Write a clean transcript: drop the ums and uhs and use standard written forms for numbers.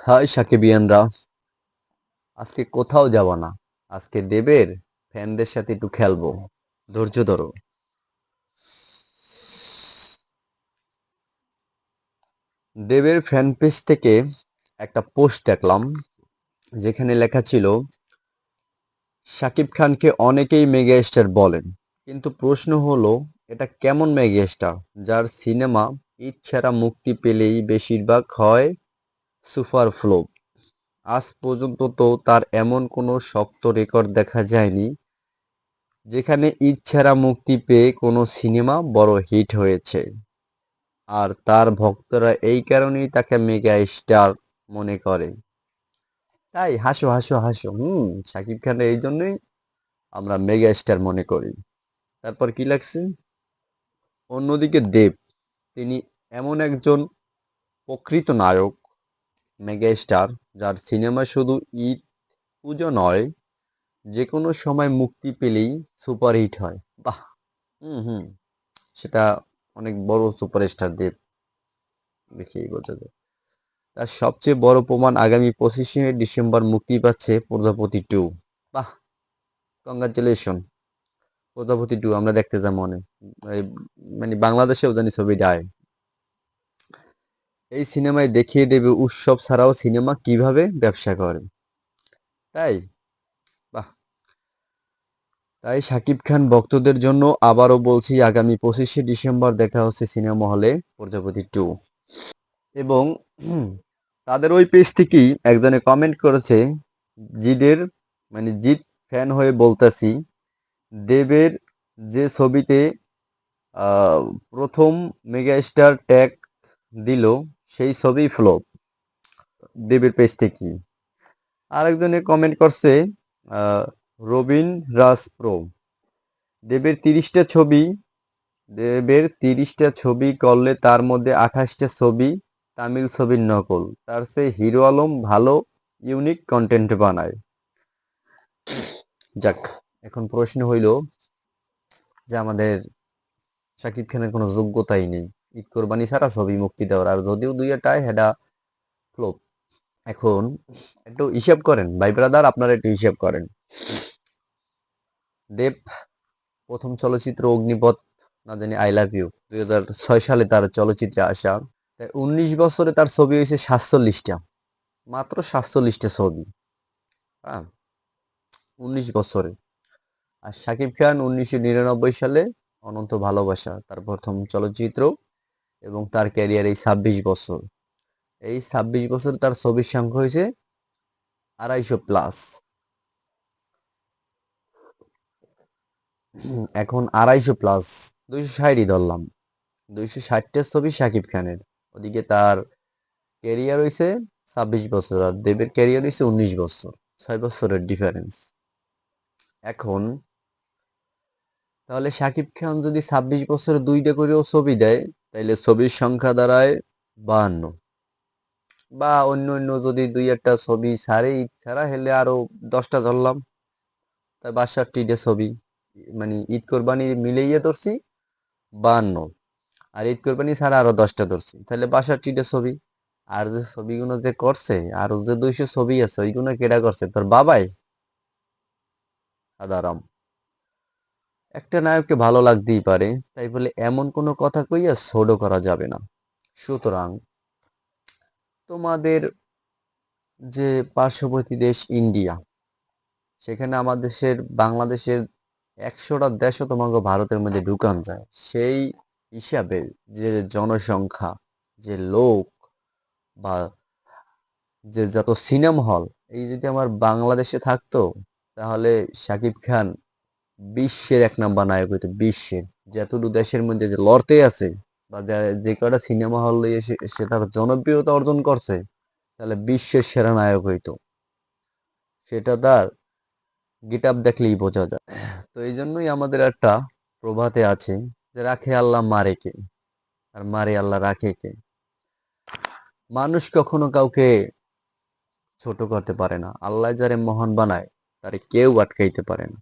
High সাকিবিয়ানরা, আজকে কোথাও যাব না। আজকে দেবের ফ্যানদের সাথে একটু খেলবো। ধৈর্য ধরো। দেবের ফ্যান পেজ থেকে একটা পোস্ট দেখলাম, যেখানে লেখা ছিল শাকিব খানকে অনেকেই মেগা স্টার বলেন, কিন্তু প্রশ্ন হলো এটা কেমন মেগা স্টার যার সিনেমা ঈদ ছাড়া মুক্তি পেলেই বেশিরভাগ হয় সুপার ফ্লপ। আজ পর্যন্ত তো তার এমন কোনো শক্ত রেকর্ড দেখা যায়নি যেখানে ঈদ ছাড়া মুক্তি পেয়ে কোনো সিনেমা বড় হিট হয়েছে। আর তার ভক্তরা এই কারণেই তাকে মেগা স্টার মনে করে। তাই হাসো হাসো হাসো, শাকিব খানের এই জন্যই আমরা মেগা স্টার মনে করি। তারপর কি লাগছে? অন্যদিকে দেব, তিনি এমন একজন প্রকৃত নায়ক, মেগা স্টার, যার সিনেমা শুধু ঈদ পুজো নয়, যে কোনো সময় মুক্তি পেলেই সুপারহিট হয়। বাহ! হুম হুম সেটা অনেক বড় সুপারস্টার দেব, দেখেই বোঝা যায়। তার সবচেয়ে বড় প্রমাণ আগামী 25শে ডিসেম্বর মুক্তি পাচ্ছে প্রজাপতি 2। বাহ! কংগ্রাচুলেশন। প্রজাপতি 2 আমরা দেখতে যাবো মনে, এই মানে বাংলাদেশেও জানি ছবিটা আয়। এই সিনেমায় দেখিয়ে দেবে উৎসব ছাড়াও সিনেমা কিভাবে ব্যবসা করে। তাই বাহ! তাই শাকিব খান ভক্তদের জন্য আবারও বলছি, আগামী 25শে ডিসেম্বর দেখা হচ্ছে সিনেমা হলে প্রজাপতি 2। এবং তাদের ওই পেজ থেকেই একজনে কমেন্ট করেছে, জিদের জিৎ ফ্যান হয়ে বলতাছি, দেবের যে ছবিতে আহ, প্রথম মেগা স্টার ট্যাগ দিল সেই ছবি ফ্লপ। দেবের পেজ থেকে আরেকজনে কমেন্ট করছে, আহ, রবিন রাজ প্রো, দেবের 30টা ছবি, দেবের 30টা ছবি করলে তার মধ্যে 28টা ছবি তামিল ছবির নকল। তার চেয়ে হিরো আলম ভালো ইউনিক কন্টেন্ট বানায়। যাক, এখন প্রশ্ন হইল যে আমাদের শাকিব খানের কোনো যোগ্যতাই নেই ঈদ কোরবানি ছাড়া ছবি মুক্তি দেওয়ার, আর যদিও দুই এটাই হেডা ফ্লপ। এখন একটু হিসাব করেন ভাই ব্রাদার, আপনারা একটু হিসাব করেন। দেব প্রথম চলচ্চিত্র অগ্নিপথ, না জানি আই লাভ ইউ, 2006 সালে তার চলচ্চিত্রে আসা। তাই 19 বছরে তার ছবি হয়েছে 47টা, মাত্র 47টা ছবি। হ্যাঁ, 19 বছরে। আর শাকিব খান 1999 সালে অনন্ত ভালোবাসা তার প্রথম চলচ্চিত্র, এবং তার ক্যারিয়ার এই 26 বছর। এই 26 বছর তার ছবির সংখ্যা হয়েছে 250 প্লাস। এখন 250 প্লাস, 260ই ধরলাম, 260টা ছবি শাকিব খানের। ওদিকে তার ক্যারিয়ার হয়েছে 26 বছর, আর দেবের ক্যারিয়ার হয়েছে 19 বছর, 6 বছরের ডিফারেন্স। এখন তাহলে শাকিব খান যদি 26 বছরে দুইটা করেও ছবি দেয়, তাইলে ছবির সংখ্যা দাঁড়ায় 52। বা অন্য অন্য যদি দুই একটা ছবি ছাড়ে, ঈদ ছাড়া হেলে আরো 10টা ধরলাম, তাই 62টা ছবি। ঈদ কোরবানি মিলেইয়া ধরছি 52, আর ঈদ কোরবানি ছাড়া আরো 10টা ধরছি, তাহলে 62টা ছবি। আর যে ছবিগুলো যে করছে, আর যে 200 ছবি আছে, ওইগুলো কেডা করছে? তোর বাবাই। সাদারাম। একটা নায়ককে ভালো লাগতেই পারে, তাই বলে এমন কোনো কথা কইয়া ছোট করা যাবে না। সুতরাং তোমাদের যে পার্শ্ববর্তী দেশ ইন্ডিয়া, সেখানে আমাদের বাংলাদেশের 100টা দেশও তোমাকে ভারতের মধ্যে ঢুকান যায়। সেই হিসাবে যে জনসংখ্যা, যে লোক, বা যে যত সিনেমা হল, এই যদি আমার বাংলাদেশে থাকতো, তাহলে শাকিব খান বিশ্বের 1 নাম্বার নায়ক হইতো। বিশ্বের যতটুকু দেশের মধ্যে যে লড়তে আছে, বা যে কটা সিনেমা হল এসে সে তার জনপ্রিয়তা অর্জন করছে, তাহলে বিশ্বের সেরা নায়ক হইতো। সেটা তার গেট আপ দেখলেই বোঝা যায়। তো এই জন্যই আমাদের একটা প্রভাতে আছে যে রাখে আল্লাহ মারে কে, আর মারে আল্লাহ রাখে কে। মানুষ কখনো কাউকে ছোট করতে পারে না, আল্লাহ যারে মহান বানায় তারে কেউ আটকাইতে পারে না।